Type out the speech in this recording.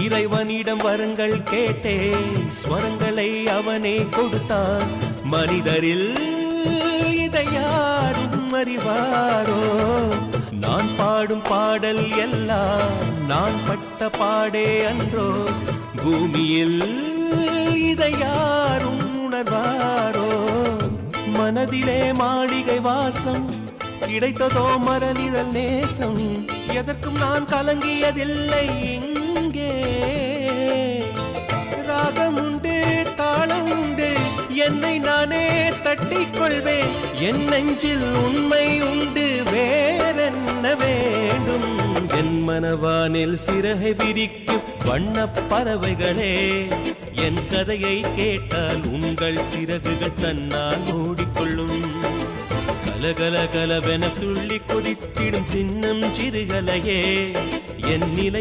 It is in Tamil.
இறைவனிடம் வரங்கள் கேட்டேன், ஸ்வரங்களை அவனே கொடுத்தான். மனிதரில் இதை யாரும் அறிவாரோ? நான் பாடும் பாடல் எல்லாம் நான் பட்ட பாடே அன்றோ? பூமியில் இதை யாரும் உணர்வாரோ? மனதிலே மாளிகை வாசம், கிடைத்ததோ மரநிழல் நேசம். எதற்கும் நான் கலங்கியதில்லை இங்கே. ராகம் உண்டு, தாளம் உண்டு, என்னை நானே தட்டிக் கொள்வேன். என் நெஞ்சில் உண்மை உண்டு, வேறென்ன வேண்டும்? என் மனவானில் சிறகை விரிக்கும் வண்ணப் பறவைகளே, என் கதையை கேட்டால் உங்கள் சிறகுகள் தன்னால் மூடிக்கொள்ளும். கலகல கலவென துள்ளி கொதித்திடும் சின்னம் சிறுகலையே, என் நிலை